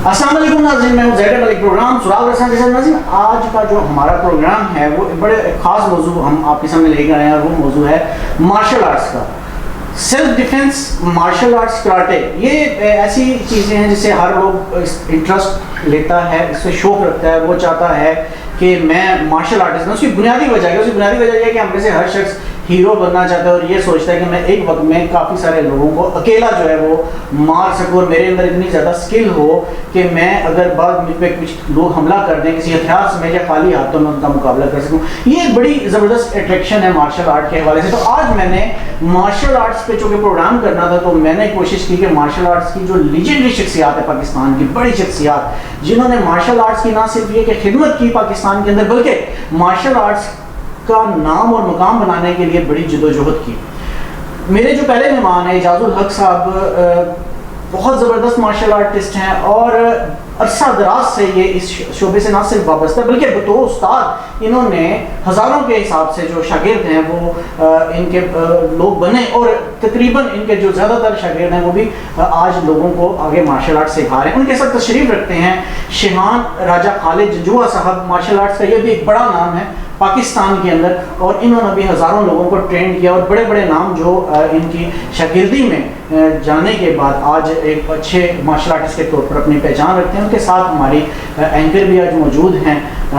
अस्सलाम वालेकुम नाज़रीन, मैं हूं ज़ैड मलिक। प्रोग्राम सुराग रसान के साथ नाज़रीन, आज का जो हमारा प्रोग्राम है वो बड़े ख़ास मौजू हम आपके सामने लेकर आए हैं और वो मौजू है मार्शल आर्ट्स का। Self defence, martial arts, karate, ये ऐसी चीज़ें हैं जिससे हर लोग इंटरेस्ट लेता है, इससे शौक रखता है, वो चाहता है कि मैं मार्शल आर्टिस्ट हूँ। उसकी बुनियादी वजह है ये कि हम में से हर शख्स हीरो बनना चाहता है और ये सोचता है कि मैं एक वक्त में काफ़ी सारे लोगों को अकेला जो है वो मार सकूँ और मेरे अंदर इतनी ज़्यादा स्किल हो कि मैं अगर बाद मुझ पर कुछ लोग हमला कर दें किसी हथियार से, मैं या खाली हाथों में उनका मुकाबला कर सकूँ। ये एक बड़ी ज़बरदस्त अट्रैक्शन है मार्शल आर्ट के हवाले से। तो आज मैंने मार्शल आर्ट्स पे चूँकि प्रोग्राम करना था, तो मैंने कोशिश की कि मार्शल आर्ट्स की जो लीजेंडरी शख्सियात है पाकिस्तान की, बड़ी शख्सियात जिन्होंने मार्शल आर्ट्स की ना सिर्फ ये कि खिदमत की पाकिस्तान के अंदर, बल्कि मार्शल आर्ट्स का नाम और मुकाम बनाने के लिए बड़ी जदोजहद की। मेरे जो पहले मेहमान हैं इजाजुल हक साहब, बहुत ज़बरदस्त मार्शल आर्टिस्ट हैं और अरसा दराज से ये इस शोबे से ना सिर्फ वाबस्ता बल्कि बतौर उस्ताद इन्होंने हज़ारों के हिसाब से जो शागिर्द हैं वो इनके लोग बने और तकरीबन इनके जो ज़्यादातर शागिर्द हैं वो भी आज लोगों को आगे मार्शल आर्ट सिखा रहे हैं। उनके साथ तशरीफ़ रखते हैं शिहान राजा खालिद जंजुआ साहब। मार्शल आर्ट्स का ये भी एक बड़ा नाम है पाकिस्तान के अंदर और इन्होंने भी हज़ारों लोगों को ट्रेन किया और बड़े बड़े नाम जो इनकी शागिर्दी में जाने के बाद आज एक अच्छे मार्शल आर्टिस्ट के तौर पर अपनी पहचान रखते हैं। उनके साथ हमारी एंकर भी आज मौजूद हैं,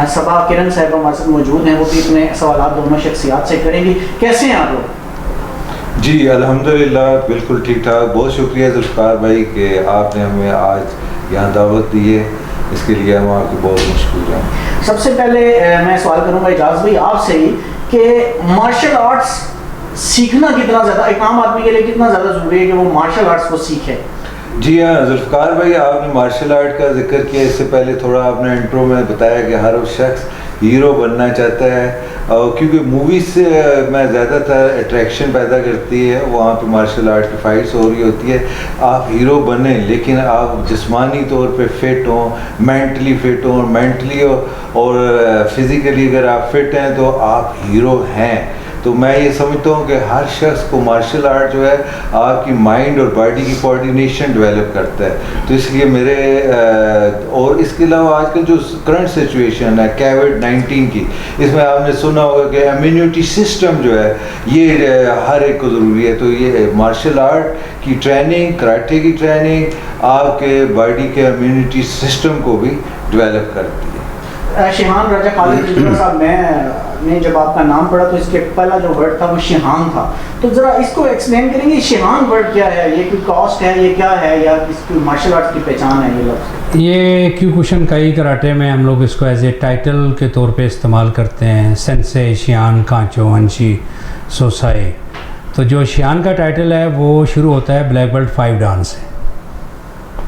सबा किरण साहब हमारे साथ मौजूद हैं, वो भी अपने सवाल दोनों शख्सियात से करेंगी। कैसे हैं आप लोग? जी अल्हम्दुलिल्लाह, बिल्कुल ठीक ठाक। बहुत शुक्रिया जुल्फ़िकार भाई कि आपने हमें आज यहाँ दावत दी है, इसके लिए हम आपके बहुत मशकूर हैं। सबसे पहले मैं सवाल करूँगा इजाज़ भाई आपसे ही कि मार्शल आर्ट्स सीखना कितना ज़्यादा एक आम आदमी के लिए कितना ज़्यादा ज़रूरी है कि वो मार्शल आर्ट्स को सीखे? जी हाँ जुल्फ़िकार भाई, आपने मार्शल आर्ट का जिक्र किया। इससे पहले थोड़ा आपने इंट्रो में बताया कि हर शख्स हीरो बनना चाहता है और क्योंकि मूवीज़ से मैं ज़्यादातर अट्रैक्शन पैदा करती है, वहाँ पे मार्शल आर्ट की फ़ाइट्स हो रही होती है। आप हीरो बने लेकिन आप जिस्मानी तौर पे फ़िट हों, मेंटली फ़िट हों, मेंटली और फिज़िकली अगर आप फ़िट हैं तो आप हीरो हैं। तो मैं ये समझता हूँ कि हर शख्स को मार्शल आर्ट जो है आपकी माइंड और बॉडी की कोऑर्डिनेशन डेवलप करता है। तो इसलिए मेरे और इसके अलावा आजकल जो करंट सिचुएशन है कोविड-19 की, इसमें आपने सुना होगा कि इम्यूनिटी सिस्टम जो है ये हर एक को ज़रूरी है। तो ये मार्शल आर्ट की ट्रेनिंग, कराटे की ट्रेनिंग आपके बॉडी के इम्यूनिटी सिस्टम को भी डेवलप करती है। शिहान राजा खालिद जंजुआ साहब, मैंने जब आपका नाम पढ़ा तो इसके पहला जो वर्ड था वो शिहान था, तो ज़रा इसको एक्सप्लेन करेंगे शिहान वर्ड क्या है? ये कोई कास्ट है, ये क्या है, या इसकी मार्शल आर्ट्स की पहचान है ये लफ्ज़? ये क्योकुशन काई कराटे में हम लोग इसको एज ए टाइटल के तौर पे इस्तेमाल करते हैं, सेंसे शियान कांचो अंशी सोसाई। तो जो शियान का टाइटल है वो शुरू होता है ब्लैक बेल्ट 5 डान से।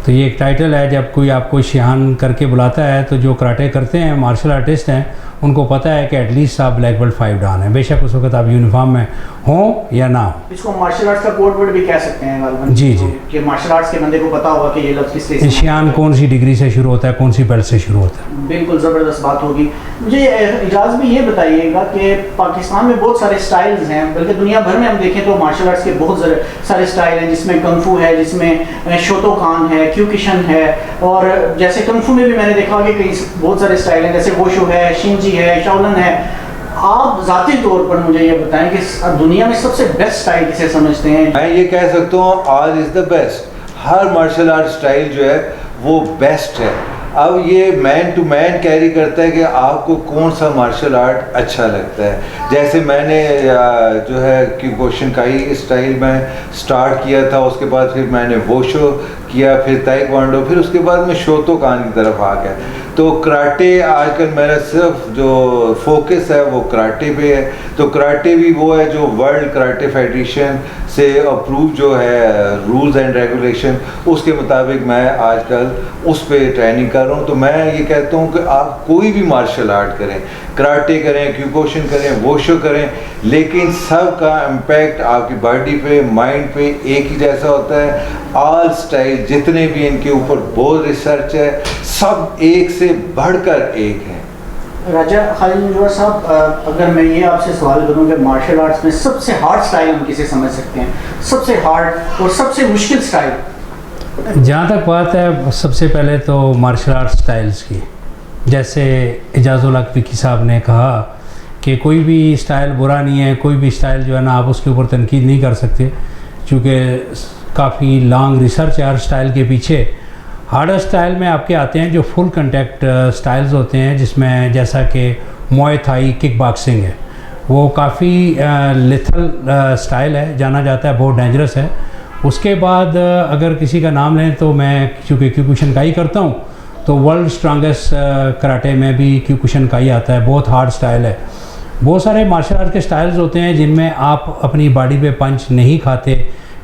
तो ये एक टाइटल है, जब कोई आपको शिहान करके बुलाता है तो जो कराटे करते हैं मार्शल आर्टिस्ट हैं उनको पता है कि एटलीस्ट आप ब्लैक बेल्ट 5 डान है, बेशक उस वक्त आप यूनिफॉर्म में हो या ना हो। इसको मार्शल आर्ट्स का कोड वर्ड भी कह सकते हैं गालिबन। जी जी, कि मार्शल आर्ट्स के बंदे को पता होगा कि ये लफ्ज़ किस लिए शियान कौन सी डिग्री से शुरू होता है, कौन सी बेल्ट से शुरू होता है। बिल्कुल ज़बरदस्त बात होगी। मुझे इजाज़ भी ये बताइएगा कि पाकिस्तान में बहुत सारे स्टाइल्स हैं, बल्कि दुनिया भर में हम देखें तो मार्शल आर्ट्स के बहुत सारे स्टाइल हैं, जिसमें कंफू है, जिसमें शोतोकान है, क्यूकिशन है, और जैसे कंफू में भी मैंने देखा कि कई बहुत सारे स्टाइल हैं, जैसे वोशो है, शिंजी है, शाओलन है। आप ज़ाती तौर पर मुझे ये बताएं कि दुनिया में सबसे बेस्ट स्टाइल किसे समझते हैं? मैं ये कह सकता हूँ ऑल इज़ द बेस्ट। हर मार्शल आर्ट स्टाइल जो है वो बेस्ट है। अब ये मैन टू मैन कैरी करता है कि आपको कौन सा मार्शल आर्ट अच्छा लगता है। जैसे मैंने जो है क्योकुशन काई स्टाइल में स्टार्ट किया था, उसके बाद फिर मैंने वोशो किया, फिर ताइक्वांडो, फिर उसके बाद मैं शोतोकान की तरफ आ गया। तो कराटे आजकल मेरा सिर्फ जो फोकस है वो कराटे पे है। तो कराटे भी वो है जो वर्ल्ड कराटे फेडरेशन से अप्रूव जो है रूल्स एंड रेगुलेशन, उसके मुताबिक मैं आजकल उस पर ट्रेनिंग कर रहा हूँ। तो मैं ये कहता हूँ कि आप कोई भी मार्शल आर्ट करें, कराटे करें, क्योकुशन करें, वोशो करें, लेकिन सब का इम्पैक्ट आपकी बॉडी पे, माइंड पे एक ही जैसा होता है। ऑल स्टाइल जितने भी इनके ऊपर बहुत रिसर्च है, सब एक से बढ़कर एक है। राजा खालिद जंजुआ साहब, अगर मैं ये आपसे सवाल करूँ कि मार्शल आर्ट्स में सबसे हार्ड स्टाइल हम किसे समझ सकते हैं, सबसे हार्ड और सबसे मुश्किल स्टाइल? जहाँ तक बात है सबसे पहले तो मार्शल आर्ट स्टाइल्स की, जैसे एजाज़ुल हक विकी साहब ने कहा कि कोई भी स्टाइल बुरा नहीं है, कोई भी स्टाइल जो है ना आप उसके ऊपर तनकीद नहीं कर सकते, क्योंकि काफ़ी लॉन्ग रिसर्च है हर स्टाइल के पीछे। हार्डर स्टाइल में आपके आते हैं जो फुल कंटैक्ट स्टाइल्स होते हैं, जिसमें जैसा कि मुए थाई, किक बॉक्सिंग है, वो काफ़ी लिथल स्टाइल है, जाना जाता है, बहुत डेंजरस है। उसके बाद अगर किसी का नाम लें तो मैं चूँकि क्योकुशिनकाई करता हूँ, तो वर्ल्ड स्ट्रॉन्गेस्ट कराटे में भी क्योकुशिनकाई आता है, बहुत हार्ड स्टाइल है। बहुत सारे मार्शल आर्ट के स्टाइल्स होते हैं जिनमें आप अपनी बॉडी पे पंच नहीं खाते,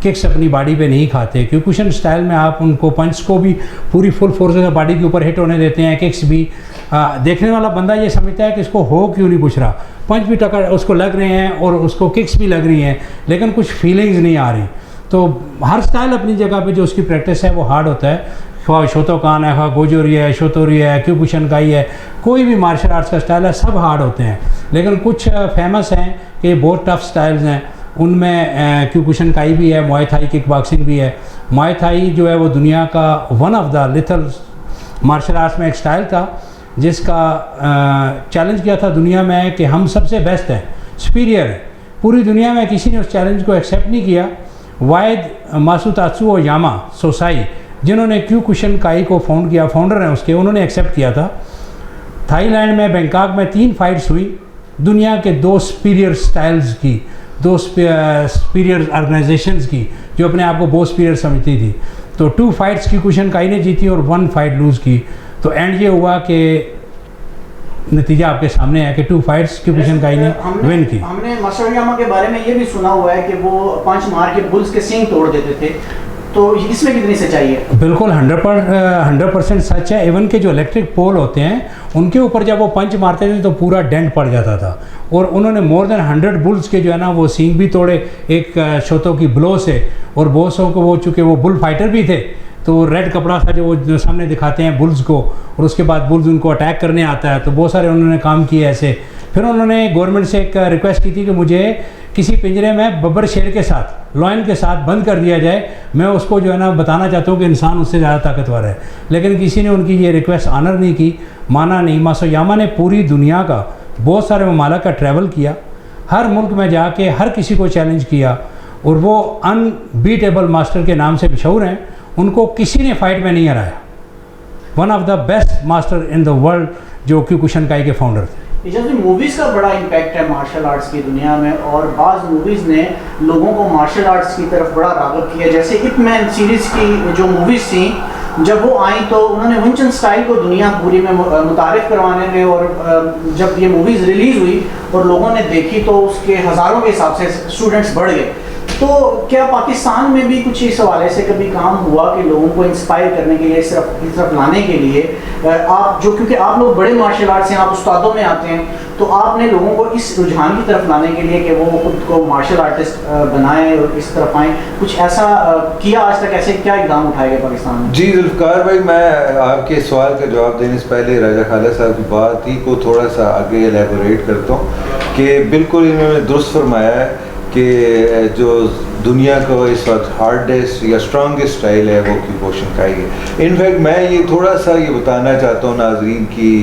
किक्स अपनी बॉडी पे नहीं खाते। क्योकुशन स्टाइल में आप उनको पंच को भी पूरी फुल फोर्स से बॉडी के ऊपर हिट होने देते हैं, किक्स भी। देखने वाला बंदा ये समझता है कि इसको हो क्यों नहीं पूछ रहा, पंच भी टक्कर उसको लग रहे हैं और उसको किक्स भी लग रही हैं, लेकिन कुछ फीलिंग्स नहीं आ रही। तो हर स्टाइल अपनी जगह पे जो उसकी प्रैक्टिस है वो हार्ड होता है। ख्वाह शोतोकान है, ख्वाह गोजोरी है, शोतोरी है, क्योकुशिनकाई है, कोई भी मार्शल आर्ट्स का स्टाइल है, सब हार्ड होते हैं। लेकिन कुछ फेमस हैं कि बहुत टफ स्टाइल्स हैं, उनमें क्योकुशिनकाई भी है, मुए थाई, किक बॉक्सिंग भी है। मुए थाई जो है वो दुनिया का one of the lethal martial arts में एक स्टाइल था, जिसका चैलेंज किया था दुनिया में कि हम सबसे बेस्ट हैं, सुपीरियर है। पूरी दुनिया में किसी ने उस चैलेंज को एक्सेप्ट नहीं किया। वाइद मासुतात्सु और यामा सोसाई, जिन्होंने क्योकुशिनकाई को फाउंड किया, फाउंडर हैं उसके, उन्होंने एक्सेप्ट किया था। थाईलैंड में बैंकॉक में 3 फाइट्स हुई दुनिया के 2 सुपीरियर स्टाइल्स की, 2 सुपीरियर ऑर्गेनाइजेशंस की जो अपने आप को बहुत सुपीरियर समझती थी। तो 2 फाइट्स क्योकुशिनकाई ने जीती और 1 फाइट लूज़ की। तो एंड ये हुआ कि नतीजा आपके सामने है कि 2 फाइट्स क्योकुशिनकाई ने विन की। हमने मास्टर यामा के बारे में ये भी सुना हुआ है कि वो पंच मार के बुल्स के सींग तोड़ देते थे, तो इसमें कितनी सच्चाई है? बिल्कुल 100% सच है। इवन के जो इलेक्ट्रिक पोल होते हैं उनके ऊपर जब वो पंच मारते थे तो पूरा डेंट पड़ जाता था, और उन्होंने मोर देन 100 बुल्स के जो है ना वो सींग भी तोड़े एक शोतों की ब्लो से। और बहुत सौ को वो चूँकि वो बुल फाइटर भी थे, तो रेड कपड़ा था जो वो सामने दिखाते हैं बुल्स को, और उसके बाद बुल्स उनको अटैक करने आता है। तो बहुत सारे उन्होंने काम किए ऐसे। फिर उन्होंने गवर्नमेंट से एक रिक्वेस्ट की थी कि मुझे किसी पिंजरे में बब्बर शेर के साथ, लॉयन के साथ बंद कर दिया जाए, मैं उसको जो है ना बताना चाहता हूँ कि इंसान उससे ज़्यादा ताकतवर है। लेकिन किसी ने उनकी ये रिक्वेस्ट ऑनर नहीं की, माना नहीं। मासोयामा ने पूरी दुनिया का बहुत सारे ममालिक का ट्रैवल किया, हर मुल्क में जाके हर किसी को चैलेंज किया, और वो अनबीटेबल मास्टर के नाम से मशहूर हैं। उनको किसी ने फाइट में नहीं हराया। One of the best master in the world जो क्योकुशिनकाई के फाउंडर थे। जैसे मूवीज़ का बड़ा इम्पैक्ट है मार्शल आर्ट्स की दुनिया में, और बाज़ मूवीज़ ने लोगों को मार्शल आर्ट्स की तरफ बड़ा राग़ब किया। जैसे इप मैन सीरीज़ की जो मूवीज़ थी, जब वो आई तो उन्होंने विंचन स्टाइल को दुनिया पूरी में मुतारिफ करवाने में, और जब ये मूवीज़ रिलीज़ हुई और लोगों ने देखी तो उसके हज़ारों के हिसाब से स्टूडेंट्स बढ़ गए। तो क्या पाकिस्तान में भी कुछ इस हवाले से कभी काम हुआ कि लोगों को इंस्पायर करने के लिए, इस तरफ लाने के लिए, आप जो, क्योंकि आप लोग बड़े मार्शल आर्ट्स हैं, आप उस्तादों में आते हैं, तो आपने लोगों को इस रुझान की तरफ लाने के लिए कि वो खुद को मार्शल आर्टिस्ट बनाएं और इस तरफ आएँ, कुछ ऐसा किया आज तक? ऐसे क्या इक़दाम उठाए गए पाकिस्तान में? जी जुल्फ़िकार भाई, मैं आपके सवाल का जवाब देने से पहले राजा खालिद साहब की बात ही को थोड़ा सा आगे एलेबोरेट करता हूँ कि बिल्कुल इन्होंने दुरुस्त फरमाया है कि जो दुनिया का इस वक्त हार्डेस्ट या स्ट्रॉन्गेस्ट स्टाइल है वो क्योकुशिनकाई है। इनफैक्ट मैं ये थोड़ा सा ये बताना चाहता हूँ नाजरीन की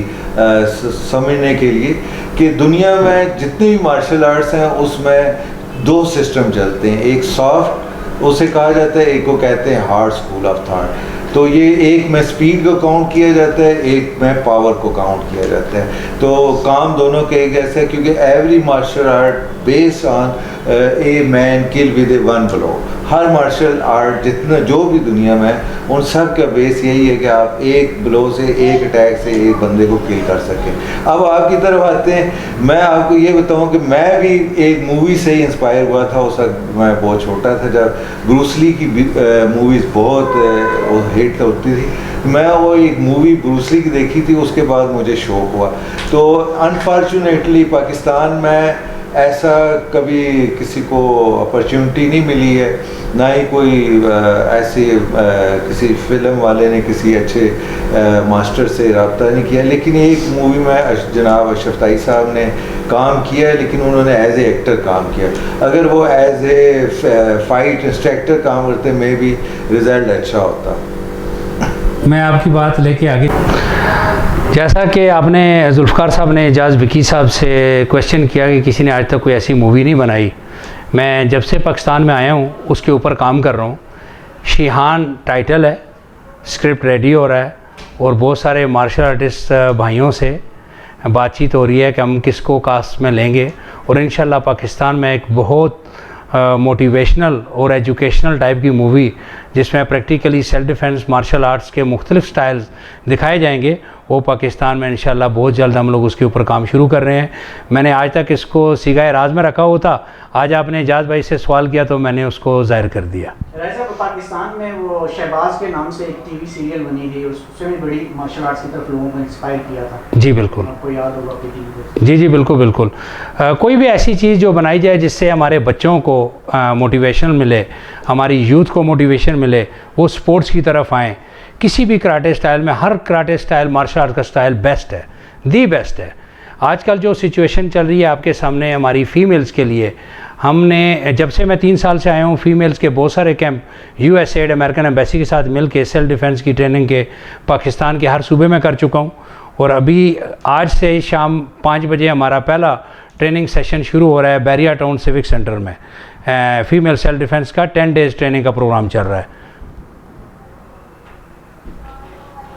समझने के लिए कि दुनिया में जितने भी मार्शल आर्ट्स हैं उसमें 2 सिस्टम चलते हैं। एक सॉफ्ट, उसे कहा जाता है, एक को कहते हैं हार्ड स्कूल ऑफ थॉट। तो ये एक में स्पीड को काउंट किया जाता है, एक में पावर को काउंट किया जाता है। तो काम दोनों के एक जैसे, क्योंकि every martial art based on a man kill with a 1 blow. हर मार्शल आर्ट जितना जो भी दुनिया में, उन सब का बेस यही है कि आप एक ब्लो से, एक अटैक से एक बंदे को किल कर सकें। अब आपकी तरफ आते हैं, मैं आपको ये बताऊं कि मैं भी एक मूवी से ही इंस्पायर हुआ था। उस वक्त मैं बहुत छोटा था जब ब्रूस ली की मूवीज़ बहुत हिट होती थी। मैं वो एक मूवी ब्रूस ली की देखी थी, उसके बाद मुझे शौक़ हुआ। तो अनफॉर्चुनेटली पाकिस्तान में ऐसा कभी किसी को अपॉर्चुनिटी नहीं मिली है, ना ही कोई ऐसे किसी फिल्म वाले ने किसी अच्छे मास्टर से रब्ता नहीं किया। लेकिन एक मूवी में जनाब अशरफ ताई साहब ने काम किया है, लेकिन उन्होंने एज ए एक्टर काम किया। अगर वो एज ए फाइट इंस्ट्रक्टर काम करते मे भी रिज़ल्ट अच्छा होता। मैं आपकी बात लेके आगे, जैसा कि आपने जुल्फ़कार साहब ने एजाज़ विकी साहब से क्वेश्चन किया कि किसी ने आज तक कोई ऐसी मूवी नहीं बनाई, मैं जब से पाकिस्तान में आया हूँ उसके ऊपर काम कर रहा हूँ। शिहान टाइटल है, स्क्रिप्ट रेडी हो रहा है और बहुत सारे मार्शल आर्टिस्ट भाइयों से बातचीत हो रही है कि हम किसको कास्ट में लेंगे, और इंशाल्लाह पाकिस्तान में एक बहुत मोटिवेशनल और एजुकेशनल टाइप की मूवी जिसमें practically self defence martial arts के मुख्तलिफ स्टाइल्स दिखाए जाएंगे, वो पाकिस्तान में इंशाल्लाह बहुत जल्द हम लोग उसके ऊपर काम शुरू कर रहे हैं। मैंने आज तक इसको सीगाए राज में रखा हुआ था, आज आपने एजाज भाई से सवाल किया तो मैंने उसको ज़ाहिर कर दिया। पाकिस्तान में वो शहबाज के नाम से एक टीवी सीरियल बनी थी, उससे भी बड़ी मार्शल आर्ट्स की तरफ लोगों को इंस्पायर किया था। जी बिल्कुल, आपको याद होगा आपकी टीवी। जी बिल्कुल बिल्कुल। कोई भी ऐसी चीज़ जो बनाई जाए जिससे हमारे बच्चों को मोटिवेशन मिले, हमारी यूथ को मोटिवेशन मिले, वो स्पोर्ट्स की तरफ आएँ। किसी भी कराटे स्टाइल में, हर कराटे स्टाइल मार्शल आर्ट का स्टाइल बेस्ट है, दी बेस्ट है। आजकल जो सिचुएशन चल रही है आपके सामने हमारी फ़ीमेल्स के लिए, हमने जब से मैं 3 साल से आया हूँ फ़ीमेल्स के बहुत सारे कैंप USAID अमेरिकन एम्बेसी के साथ मिल के सेल्फ डिफेंस की ट्रेनिंग के पाकिस्तान के हर सूबे में कर चुका हूँ। और अभी आज से शाम 5 बजे हमारा पहला ट्रेनिंग सेशन शुरू हो रहा है बैरिया टाउन सिविक सेंटर में। फ़ीमेल सेल्फ डिफेंस का 10 डेज़ ट्रेनिंग का प्रोग्राम चल रहा है।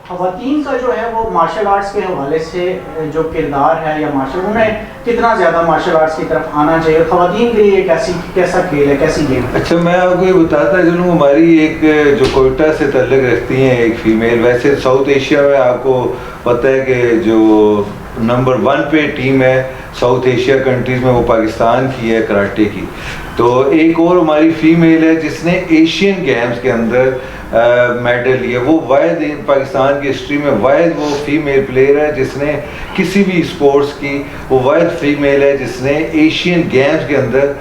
ख़वातीन का जो है वो मार्शल आर्ट्स के हवाले से जो किरदार है या उन्हें कितना ज़्यादा मार्शल आर्ट्स की तरफ आना चाहिए, ख़वातीन के लिए कैसा खेल है, कैसी गेम है? अच्छा, मैं आपको ये बताता चलूँ, हमारी एक जो कोयटा से तल्लुक़ रखती हैं एक फ़ीमेल, वैसे साउथ एशिया में आपको पता है कि जो नंबर 1 पे टीम है साउथ एशिया कंट्रीज़ में वो पाकिस्तान की है कराटे की। तो एक और हमारी फ़ीमेल है जिसने एशियन गेम्स के अंदर मेडल लिया, वो वाहिद पाकिस्तान की हिस्ट्री में वाहिद वो फीमेल प्लेयर है जिसने किसी भी स्पोर्ट्स की, वो वाहिद फीमेल है जिसने एशियन गेम्स के अंदर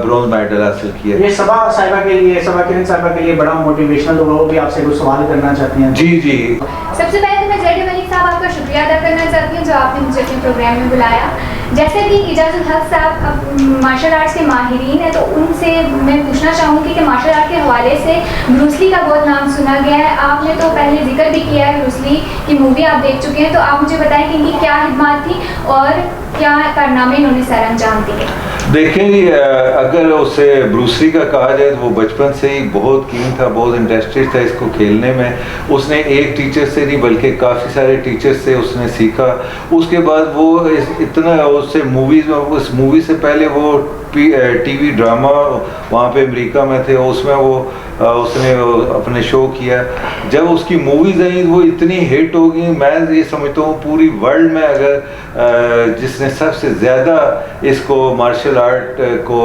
ब्रॉन्ज मेडल हासिल किया। ये सबा साहिबा के लिए, सबा किरण साहिबा के लिए बड़ा मोटिवेशनल होगा, वो भी आपसे कुछ सवाल करना चाहती हैं। जी। सबसे पहले तो मैं जेड मलिक साहब आपका शुक्रिया अदा करना चाहती हूँ जो आपने मुझे अपने प्रोग्राम में बुलाया। जैसे कि इजाज़ुल हक साहब अब मार्शल आर्ट्स के माहिरीन हैं, तो उनसे मैं पूछना चाहूँगी कि मार्शल आर्ट के हवाले से ब्रूस ली का बहुत नाम सुना गया है। आपने तो पहले जिक्र भी किया है, ब्रूस ली की मूवी आप देख चुके हैं, तो आप मुझे बताएं कि इनकी क्या खिदमत थी और क्या कारनामे इन्होंने सर अंजाम दिए। देखिए, अगर उसे ब्रूस ली का कहा जाए तो वो बचपन से ही बहुत कीन था, बहुत इंटरेस्टेड था इसको खेलने में। उसने एक टीचर से नहीं बल्कि काफ़ी सारे टीचर्स से उसने सीखा। उसके बाद वो इतना उससे मूवीज़ में, उस मूवी से पहले वो टीवी ड्रामा वहाँ पे अमेरिका में थे, उसमें वो उसने अपने शो किया। जब उसकी मूवीज़ आई वो इतनी हिट हो गई, मैं ये समझता हूँ पूरी वर्ल्ड में अगर जिसने सबसे ज़्यादा इसको मार्शल आर्ट को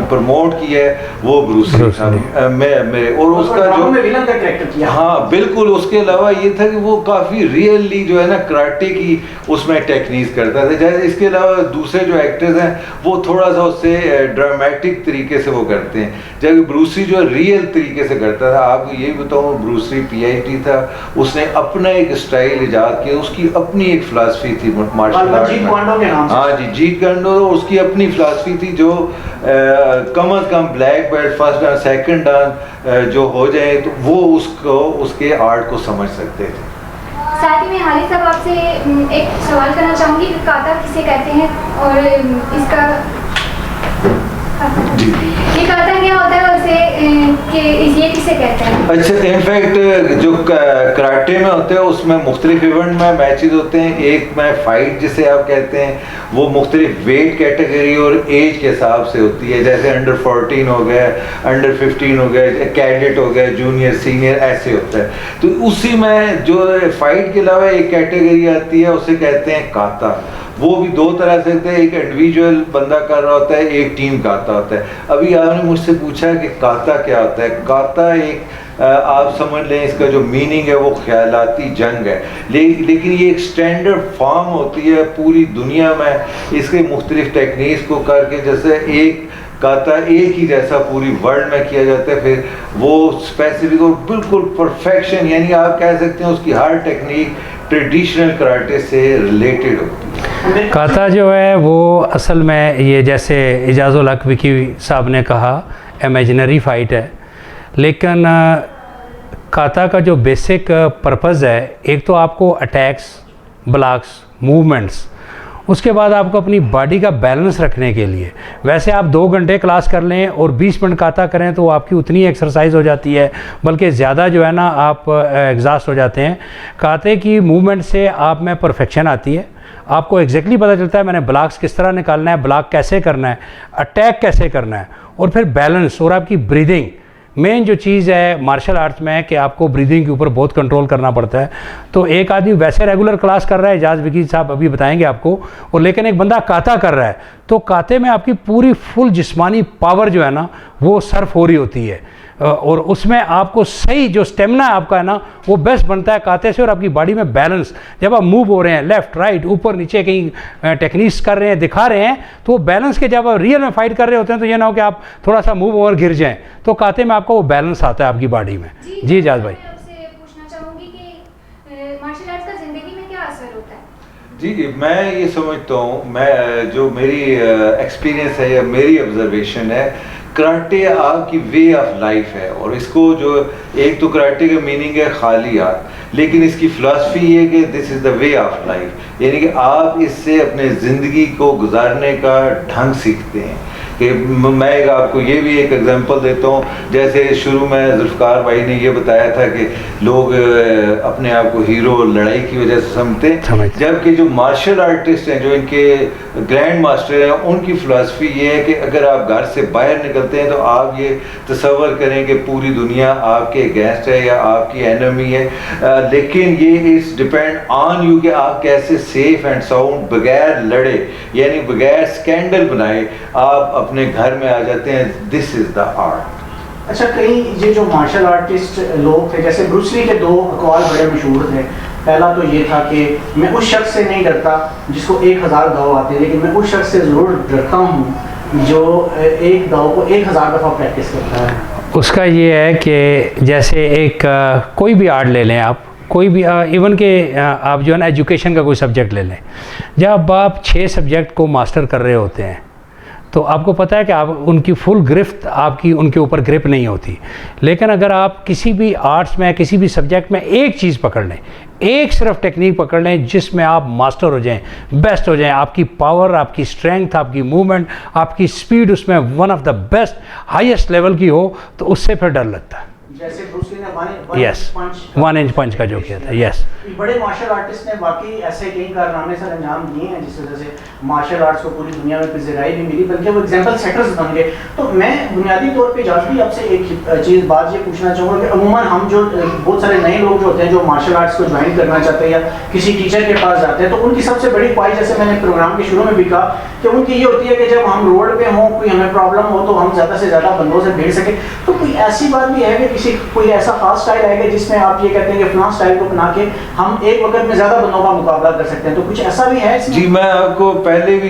प्रमोट किया है वो ब्रूस ली था। मेरे और उसका जो विलन का कैरेक्टर किया, हाँ बिल्कुल। उसके अलावा ये था कि वो काफ़ी रियली जो है ना कराटे की उसमें टेक्निक्स करता था। जैसे इसके अलावा दूसरे जो एक्टर्स हैं वो थोड़ा सा उससे ड्रामेटिक तरीके से वो करते हैं, जबकि ब्रूस ली जो रियल तरीके से करता था। आपको ये बताऊँ, ब्रूस ली PhD था, उसने अपना एक स्टाइल इजाद किया, उसकी अपनी एक फ़िलासफ़ी थी मार्शल आर्ट में। हाँ जी, जीत कांडो, उसकी अपनी फ़िलासफ़ी थी जो कम अज़ कम ब्लैक बेल्ट, फर्स्ट डान, सेकंड डान जो हो जाए तो वो उसको उसके आर्ट को समझ सकते थे। साथ ही मैं हाली साहब आपसे एक सवाल करना चाहूँगी कि काता किसे कहते हैं और इसका ये काता क्या होता है उसे कि ये किसे कहते हैं? अच्छा, इनफैक्ट जो कराटे में होते हैं उसमें मुख्तलिफ इवेंट में मैचेस होते हैं। एक में फ़ाइट जिसे आप कहते हैं वो मुख्तलिफ वेट कैटेगरी और एज के हिसाब से होती है, जैसे अंडर 14 हो गया, अंडर 15 हो गया, कैडेट हो गया, जूनियर सीनियर, ऐसे होता है। तो उसी में जो फ़ाइट के अलावा एक कैटेगरी आती है उसे कहते हैं काता। वो भी दो तरह से होते हैं, एक इंडिविजुअल बंदा कर रहा होता है, एक टीम काता होता है। अभी आपने मुझसे पूछा कि काता क्या होता है। काता एक आप समझ लें इसका जो मीनिंग है वो ख्यालाती जंग है, लेकिन ये एक स्टैंडर्ड फॉर्म होती है पूरी दुनिया में इसके मुख्तलिफ टेक्निक्स को करके, जैसे एक काता एक ही जैसा पूरी वर्ल्ड में किया जाता है, फिर वो स्पेसिफिक और बिल्कुल परफेक्शन, यानी आप कह सकते हैं उसकी हर टेक्निक ट्रेडिशनल कराटे से रिलेटेड होती है। काता जो है वो असल में ये जैसे इजाज़ुल हक विकी साहब ने कहा इमेजिनरी फ़ाइट है, लेकिन काता का जो बेसिक पर्पज़ है, एक तो आपको अटैक्स, ब्लॉक्स, मूवमेंट्स, उसके बाद आपको अपनी बॉडी का बैलेंस रखने के लिए, वैसे आप 2 घंटे क्लास कर लें और 20 मिनट काता करें तो आपकी उतनी एक्सरसाइज हो जाती है, बल्कि ज़्यादा जो है ना आप एग्जॉस्ट हो जाते हैं। काते की मूवमेंट से आप में परफेक्शन आती है, आपको एग्जैक्टली पता चलता है मैंने ब्लॉक्स किस तरह निकालना है, ब्लॉक कैसे करना है, अटैक कैसे करना है, और फिर बैलेंस और आपकी ब्रीदिंग। मेन जो चीज़ है मार्शल आर्ट्स में कि आपको ब्रीदिंग के ऊपर बहुत कंट्रोल करना पड़ता है। तो एक आदमी वैसे रेगुलर क्लास कर रहा है, इजाज़ विकी साहब अभी बताएंगे आपको, और लेकिन एक बंदा काता कर रहा है तो काते में आपकी पूरी फुल जिस्मानी पावर जो है ना वो सर्फ हो रही होती है, और उसमें आपको सही जो स्टेमिना आपका है ना वो बेस्ट बनता है काते से, और आपकी बॉडी में बैलेंस, जब आप मूव हो रहे हैं लेफ़्ट राइट ऊपर नीचे कहीं टेक्निक्स कर रहे हैं, दिखा रहे हैं, तो वो बैलेंस के जब आप रियल में फाइट कर रहे होते हैं तो ये ना हो कि आप थोड़ा सा मूव ओवर गिर जाएं, तो काते में आपको वो बैलेंस आता है आपकी बॉडी में। जी इजाज़ भाई। आपसे पूछना चाहूँगी कि मार्शल आर्ट्स का ज़िंदगी में क्या असर होता है? जी, मैं ये समझता हूँ, मैं जो मेरी एक्सपीरियंस है या मेरी ऑब्जर्वेशन है, कराटे आपकी वे ऑफ लाइफ है, और इसको जो एक तो कराटे का मीनिंग है खाली हाथ, लेकिन इसकी फ़िलासफ़ी ये कि this is the way of life, यानी कि आप इससे अपने ज़िंदगी को गुजारने का ढंग सीखते हैं। कि मैं आपको ये भी एक एग्जांपल देता हूँ, जैसे शुरू में जुल्फ़कार भाई ने ये बताया था कि लोग अपने आप को हीरो लड़ाई की वजह से समझते हैं, जबकि जो मार्शल आर्टिस्ट हैं, जो इनके ग्रैंड मास्टर हैं, उनकी फ़िलासफ़ी ये है कि अगर आप घर से बाहर निकलते हैं तो आप ये तसव्वुर करें कि पूरी दुनिया आपके अगेंस्ट है या आपकी एनिमी है, लेकिन ये इस डिपेंड ऑन यू कि आप कैसे सेफ एंड साउंड बगैर लड़े, यानी बगैर स्कैंडल बनाए आप अपने घर में आ जाते हैं। This is the art. अच्छा, कई ये जो मार्शल आर्टिस्ट लोग थे, जैसे ब्रूस ली के 2 अक़वाल बड़े मशहूर थे। पहला तो ये था कि मैं उस शख्स से नहीं डरता जिसको 1000 दाव आते हैं, लेकिन मैं उस शख्स से ज़रूर डरता हूँ जो एक दाव को 1000 दफ़ा प्रैक्टिस करता है। उसका ये है कि जैसे एक कोई भी आर्ट ले लें आप, कोई भी इवन के आप जो है ना एजुकेशन का कोई सब्जेक्ट ले लें, जब आप 6 सब्जेक्ट को मास्टर कर रहे होते हैं तो आपको पता है कि आप उनकी फुल गिरफ्त आपकी उनके ऊपर ग्रिप नहीं होती, लेकिन अगर आप किसी भी आर्ट्स में किसी भी सब्जेक्ट में एक चीज़ पकड़ लें, एक सिर्फ टेक्निक पकड़ लें जिसमें आप मास्टर हो जाएं, बेस्ट हो जाएं, आपकी पावर, आपकी स्ट्रेंथ, आपकी मूवमेंट, आपकी स्पीड उसमें one of the best highest level की हो, तो उससे फिर डर लगता है। जैसे ब्रूस ली ने 1 इंच पंच का जो किया था, यस। बड़े मार्शल आर्टिस्ट ने वाकई ऐसे कई कारनामे सर अंजाम दिए हैं जिस वजह से मार्शल आर्ट्स को पूरी दुनिया में पज़ीराई भी मिली, बल्कि वो एग्जाम्पल सेटर्स बन गए। तो मैं बुनियादी तौर पे इजाज़ भी आपसे एक चीज़ बात ये पूछना चाहूँगा कि अमूमन हम जो बहुत सारे नए लोग जो होते हैं जो मार्शल आर्ट्स को ज्वाइन करना चाहते हैं या किसी टीचर के पास जाते हैं, तो उनकी सबसे बड़ी ख्वाहिश, जैसे मैंने प्रोग्राम के शुरू में भी कहा, कि उनकी ये होती है कि जब हम रोड पे हों, कोई हमें प्रॉब्लम हो, तो हम ज़्यादा से ज़्यादा बंदों से भिड़ सके। तो कोई ऐसी बात भी है कि किसी कोई ऐसा खास स्टाइल आएगा जिसमें आप ये कहते हैं कि फलां स्टाइल को अपना के हम एक वक्त में ज़्यादा बंदों का मुकाबला कर सकते हैं, तो कुछ ऐसा भी है इसमें? जी, मैं आपको पहले भी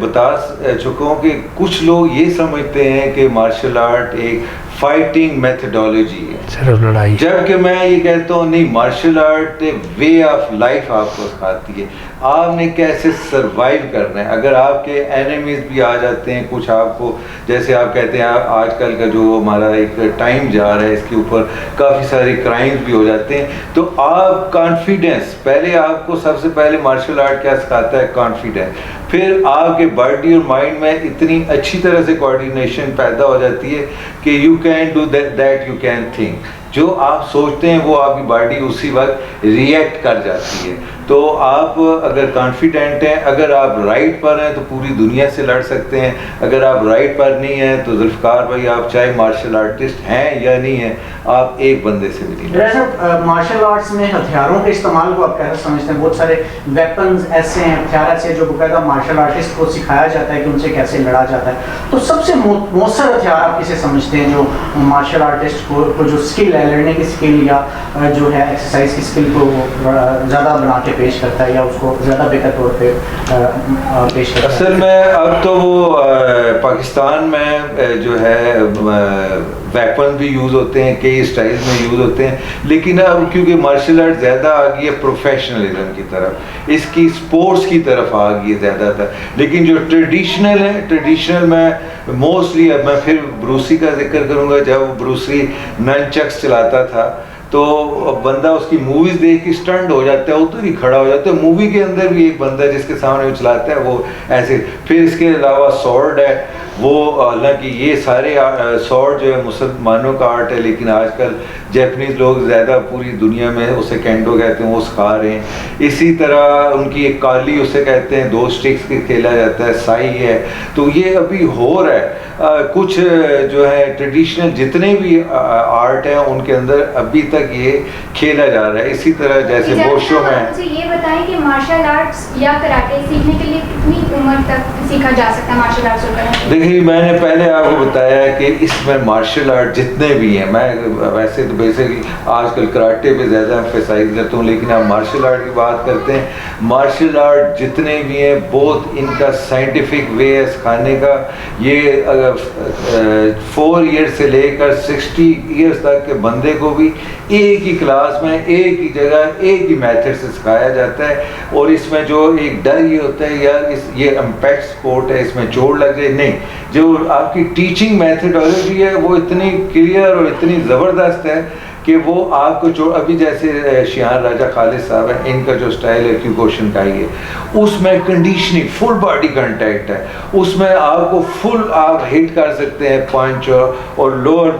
बता चुका हूँ कि कुछ लोग ये समझते हैं कि मार्शल आर्ट एक फाइटिंग मेथडोलॉजी है, जबकि मैं ये कहता हूँ नहीं, martial art way of life आपको सिखाती है, आपने कैसे सरवाइव करना है। अगर आपके एनिमीज भी आ जाते हैं कुछ, आपको जैसे आप कहते हैं आजकल का जो हमारा एक टाइम जा रहा है, इसके ऊपर काफ़ी सारे क्राइम्स भी हो जाते हैं, तो आप कॉन्फिडेंस, पहले आपको सबसे पहले मार्शल आर्ट क्या सिखाता है? कॉन्फिडेंस। फिर आपके बॉडी और माइंड में इतनी अच्छी तरह से कोऑर्डिनेशन पैदा हो जाती है कि you can do that, you can think, जो आप सोचते हैं वो आपकी बॉडी उसी वक्त रिएक्ट कर जाती है। तो आप अगर कॉन्फिडेंट हैं, अगर आप राइट पर हैं तो पूरी दुनिया से लड़ सकते हैं, अगर आप राइट पर नहीं हैं तो जुल्फ़कार भाई आप चाहे मार्शल आर्टिस्ट हैं या नहीं हैं, आप एक बंदे से भी नहीं लड़ सकते। मार्शल आर्ट्स में हथियारों के इस्तेमाल को आप कैसे समझते हैं? बहुत सारे वेपन्स ऐसे हैं, हथियार ऐसे जो बाकायदा मार्शल आर्टिस्ट को सिखाया जाता है कि उनसे कैसे लड़ा जाता है, तो सबसे मौसर हथियार आप किसे समझते हैं जो मार्शल आर्टिस्ट को जो स्किल है लड़ने की स्किल या जो है एक्सरसाइज की स्किल को वो ज़्यादा बना के पेश करता है या उसको ज़्यादा बेहतर तौर पे पेश करता है? असल में अब तो वो पाकिस्तान में जो है वेपन भी यूज़ होते हैं, कई स्टाइल में यूज़ होते हैं, लेकिन अब क्योंकि मार्शल आर्ट ज़्यादा आ गई है प्रोफेशनलिज्म की तरफ, इसकी स्पोर्ट्स की तरफ आ गई है ज़्यादातर। लेकिन जो ट्रेडिशनल है, ट्रेडिशनल में मोस्टली, अब मैं फिर ब्रूसी का जिक्र करूँगा, जब ब्रूसी ननचक्स चलाता था तो बंदा उसकी मूवीज़ देख के स्टंट हो जाता है, उधर ही खड़ा हो जाता है। मूवी के अंदर भी एक बंदा जिसके सामने वो चलाता है वो ऐसे। फिर इसके अलावा सॉर्ड है, वो हालांकि ये सारे सॉर्ड जो है मुसलमानों का आर्ट है, लेकिन आजकल जैपनीज़ लोग ज़्यादा पूरी दुनिया में उसे कैंडो कहते हैं, वो सिखा रहे हैं। इसी तरह उनकी एक काली उसे कहते हैं, 2 स्टिक्स के खेला जाता है, साई है। तो ये अभी हो रहा है। कुछ जो है ट्रेडिशनल जितने भी आर्ट हैं उनके अंदर अभी तक ये खेला जा रहा है। इसी तरह जैसे बोशो में। मुझे ये बताएं कि मार्शल आर्ट्स या कराटे सीखने के लिए कितनी उम्र तक सीखा जा सकता है मार्शल आर्ट्स और कराटे? देखिए, मैंने पहले आपको बताया कि इसमें मार्शल आर्ट जितने भी हैं, मैं वैसे तो बेसिकली आजकल कराटे पे ज़्यादा एम्फेसाइज करता हूँ, लेकिन आप मार्शल आर्ट की बात करते हैं, मार्शल आर्ट जितने भी हैं बहुत इनका साइंटिफिक वे है सिखाने का। ये 4 ईयर से लेकर 60 ईयर्स तक के बंदे को भी एक ही क्लास में, एक ही जगह, एक ही मेथड से सिखाया जाता है। और इसमें जो एक डर ये होता है यार ये इम्पैक्ट स्पोर्ट है, इसमें चोट लग जाए, नहीं, जो आपकी टीचिंग मेथडोलॉजी है वो इतनी क्लियर और इतनी ज़बरदस्त है कि वो आपको अभी जैसे शियान राजा खालिद साहब हैं, इनका जो स्टाइल है क्यूकोशन का ही है, उसमें कंडीशनिंग फुल बॉडी कांटेक्ट है, उसमें आपको फुल आप हिट कर सकते हैं पंच और लोअर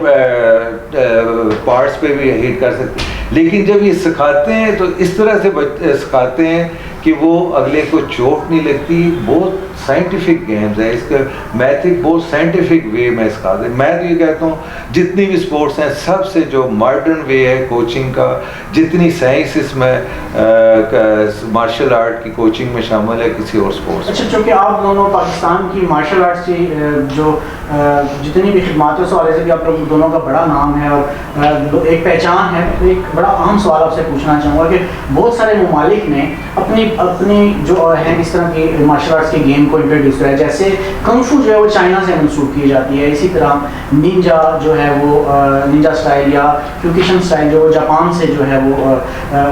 पार्ट्स पे भी हिट कर सकते हैं। लेकिन जब ये सिखाते हैं तो इस तरह से सिखाते हैं कि वो अगले को चोट नहीं लगती। बहुत साइंटिफिक गेम्स है, इसका मैथिक बहुत साइंटिफिक वे में सिखाते हैं। मैं तो ये कहता हूँ जितनी भी स्पोर्ट्स हैं सबसे जो मॉडर्न वे है कोचिंग का, जितनी साइंस इसमें मार्शल आर्ट की कोचिंग में शामिल है किसी और स्पोर्ट्स। अच्छा, चूँकि आप दोनों पाकिस्तान की मार्शल आर्ट्स की जो जितनी भी खिदमातों से वाले से भी आप लोग दोनों का बड़ा नाम है और एक पहचान है, तो एक बड़ा अहम सवाल आपसे पूछना चाहूँगा कि बहुत सारे ममालिक ने अपनी जो है इस तरह की मार्शल आर्ट्स के गेम को इंट्रोड्यूस किया है। जैसे कंफू जो है वो चाइना से मंसूब की जाती है, इसी तरह निंजा जो है वो निंजा स्टाइल या क्यूकिशन स्टाइल जो जापान से जो है वो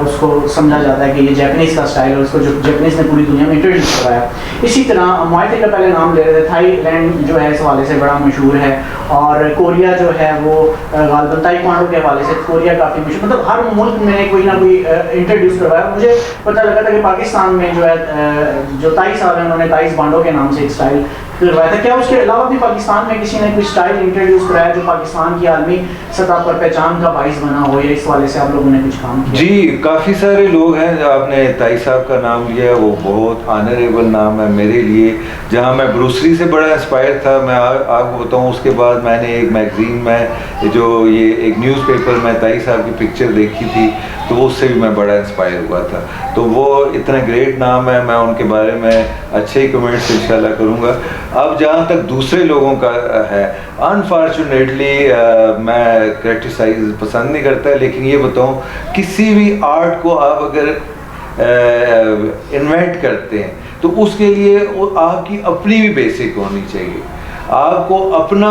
उसको समझा जाता है कि ये जापानीज़ का स्टाइल है, उसको जो जापानीज़ ने पूरी दुनिया में इंट्रोड्यूस कराया। इसी तरह मुआय थाई का पहले नाम ले रहे थे, थाईलैंड जो है इस हवाले से बड़ा मशहूर है, और कोरिया जो है वो गालबन ताइक्वांडो के हवाले से कोरिया काफ़ी मशहूर, मतलब हर मुल्क में कोई ना कोई इंट्रोड्यूस करवाया। मुझे पता लगा था कि पाकिस्तान में जो है जो ताई साहब हैं उन्होंने ताइस बांडो के नाम से एक स्टाइल करवाया था। क्या उसके अलावा भी पाकिस्तान में किसी ने कोई स्टाइल इंट्रोड्यूस कराया जो पाकिस्तान की आलमी सतह पर पहचान का बाइस बना हो, या इस वाले से आप लोगों ने कुछ काम किया? जी, काफ़ी सारे लोग हैं। आपने ताई साहब का नाम लिया, वो बहुत ऑनरेबल नाम है मेरे लिए। जहाँ मैं ब्रूसली से बड़ा इंस्पायर था, मैं आपको बताऊँ, उसके बाद मैंने एक मैगज़ीन में जो ये एक न्यूज़पेपर में ताई साहब की पिक्चर देखी थी, तो उससे भी मैं बड़ा इंस्पायर हुआ था। तो वो इतना ग्रेट नाम है, मैं उनके बारे में अच्छे ही कमेंट्स इंशाल्लाह करूँगा। अब जहाँ तक दूसरे लोगों का है, अनफॉर्चुनेटली मैं क्रिटिसाइज पसंद नहीं करता, लेकिन ये बताऊँ किसी भी आर्ट को आप अगर इन्वेंट करते हैं तो उसके लिए आपकी अपनी भी बेसिक होनी चाहिए। आपको अपना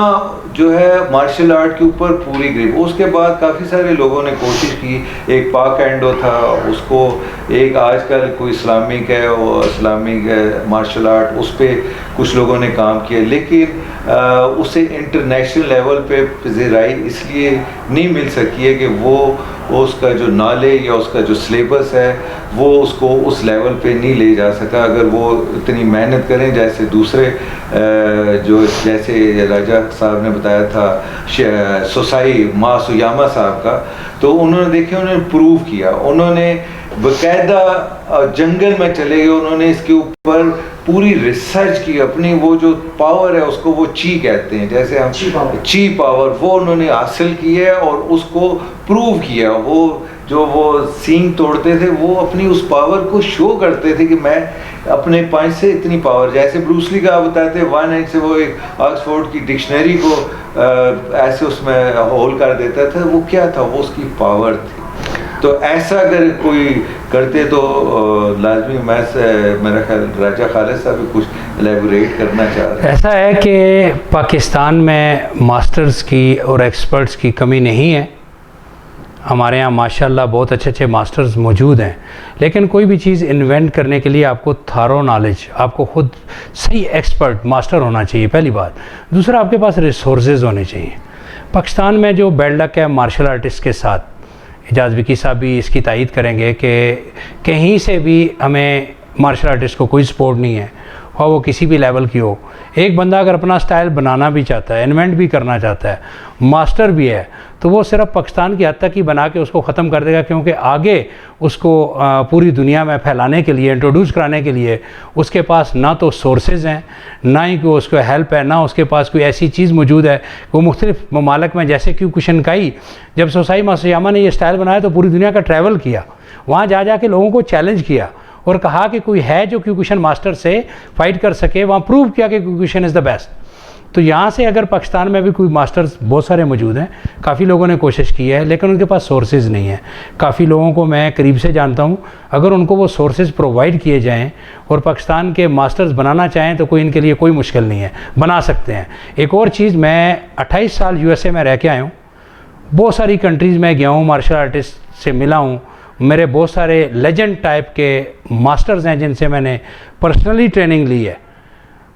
जो है मार्शल आर्ट के ऊपर पूरी ग्रिप। उसके बाद काफ़ी सारे लोगों ने कोशिश की, एक पाक एंडो था, उसको एक आजकल कोई इस्लामिक है, वो इस्लामिक मार्शल आर्ट, उस पर कुछ लोगों ने काम किया, लेकिन उसे इंटरनेशनल लेवल पे ज़राई इसलिए नहीं मिल सकी है कि वो उसका जो नॉलेज या उसका जो सिलेबस है वो उसको उस लेवल पे नहीं ले जा सका। अगर वो इतनी मेहनत करें जैसे दूसरे जो जैसे राजा साहब ने बताया था सोसाई मासुयामा साहब का, तो उन्होंने देखे, उन्होंने प्रूव किया, उन्होंने बाकायदा जंगल में चले गए, उन्होंने इसके ऊपर पूरी रिसर्च की, अपनी वो जो पावर है उसको वो ची कहते हैं, जैसे हम ची पावर, वो उन्होंने हासिल की है और उसको प्रूव किया। वो जो वो सींग तोड़ते थे वो अपनी उस पावर को शो करते थे कि मैं अपने पंच से इतनी पावर, जैसे ब्रूसली का बताते हैं 1 हैंड से वो एक ऑक्सफोर्ड की डिक्शनरी को ऐसे उसमें होल कर देता था, वो क्या था, वो उसकी पावर थी। तो ऐसा अगर कोई करते तो लाजमी मेरा ख्याल राजा खालिद साहब भी कुछ एलेबोरेट करना चाह रहे हैं। ऐसा है कि पाकिस्तान में मास्टर्स की और एक्सपर्ट्स की कमी नहीं है, हमारे यहाँ माशाल्लाह बहुत अच्छे अच्छे मास्टर्स मौजूद हैं, लेकिन कोई भी चीज़ इन्वेंट करने के लिए आपको थारो नॉलेज, आपको खुद सही एक्सपर्ट मास्टर होना चाहिए, पहली बात। दूसरा, आपके पास रिसोर्सेज होने चाहिए। पाकिस्तान में जो बैड लक है मार्शल आर्टिस्ट के साथ, इजाज़ विकी साहब भी इसकी तायद करेंगे कि कहीं से भी हमें मार्शल आर्टिस्ट को कोई सपोर्ट नहीं है, और वो किसी भी लेवल की हो। एक बंदा अगर अपना स्टाइल बनाना भी चाहता है, इन्वेंट भी करना चाहता है, मास्टर भी है, तो वो सिर्फ पाकिस्तान की हद तक ही बना के उसको ख़त्म कर देगा, क्योंकि आगे उसको पूरी दुनिया में फैलाने के लिए, इंट्रोड्यूस कराने के लिए उसके पास ना तो सोर्सेज हैं, ना ही कोई उसको हेल्प है, ना उसके पास कोई ऐसी चीज़ मौजूद है। वो मुख्तलिफ ममालिक में, जैसे क्योकुशिनकाई, जब सोसाई मासुयामा ने ये स्टाइल बनाया तो पूरी दुनिया का ट्रैवल किया, वहाँ जा के लोगों को चैलेंज किया और कहा कि कोई है जो क्योकुशन मास्टर से फाइट कर सके, वहाँ प्रूव किया कि क्योकुशन इज़ द बेस्ट। तो यहाँ से अगर पाकिस्तान में भी कोई मास्टर्स बहुत सारे मौजूद हैं, काफ़ी लोगों ने कोशिश की है, लेकिन उनके पास सोर्सेज नहीं है। काफ़ी लोगों को मैं करीब से जानता हूँ, अगर उनको वो सोर्सेज प्रोवाइड किए जाएँ और पाकिस्तान के मास्टर्स बनाना चाहें तो कोई इनके लिए कोई मुश्किल नहीं है, बना सकते हैं। एक और चीज़, मैं 28 साल USA में रह के आया हूँ, बहुत सारी कंट्रीज़ में गया हूँ, मार्शल आर्टिस्ट से मिला हूँ, मेरे बहुत सारे लेजेंड टाइप के मास्टर्स हैं जिनसे मैंने पर्सनली ट्रेनिंग ली है,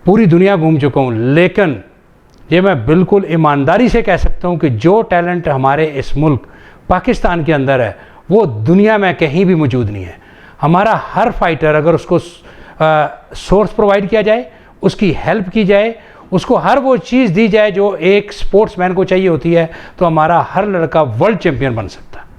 पूरी दुनिया घूम चुका हूँ। लेकिन ये मैं बिल्कुल ईमानदारी से कह सकता हूँ कि जो टैलेंट हमारे इस मुल्क पाकिस्तान के अंदर है वो दुनिया में कहीं भी मौजूद नहीं है। हमारा हर फाइटर, अगर उसको सोर्स प्रोवाइड किया जाए, उसकी हेल्प की जाए, उसको हर वो चीज़ दी जाए जो एक स्पोर्ट्समैन को चाहिए होती है, तो हमारा हर लड़का वर्ल्ड चैम्पियन बन सकता है।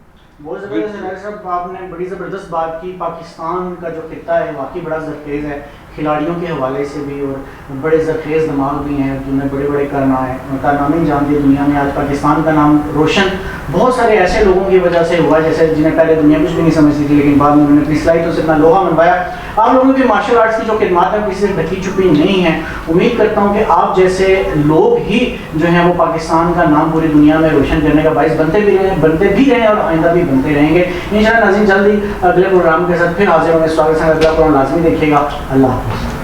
बहुत ज़बरदस्त है साहब, आपने बड़ी ज़बरदस्त बात की। पाकिस्तान का जो खिता है वाकई बड़ा ज़रखेज़ है, खिलाड़ियों के हवाले से भी, और बड़े ज़रखेज़ दिमाग भी हैं जिन्हें बड़े बड़े कारनामे जानती है दुनिया में। आज पाकिस्तान का नाम रोशन बहुत सारे ऐसे लोगों की वजह से हुआ जैसे जिन्हें पहले दुनिया कुछ भी नहीं समझती थी, लेकिन बाद में उन्होंने अपनी सलाहियतों से इतना लोहा मनवाया। आप लोगों की मार्शल आर्ट्स की जो खिदमत है किसी से ढकी छुपी नहीं है। उम्मीद करता हूँ कि आप जैसे लोग ही जो हैं वो पाकिस्तान का नाम पूरी दुनिया में रोशन करने का बाइस बनते भी रहें और आइंदा भी बनते रहेंगे इंशाअल्लाह। नाज़रीन, जल्दी अगले प्रोग्राम के साथ फिर हाजिर होंगे। स्वागत है, अगला प्रोग्राम लाजमी देखिएगा। अल्लाह हाफ़िज़।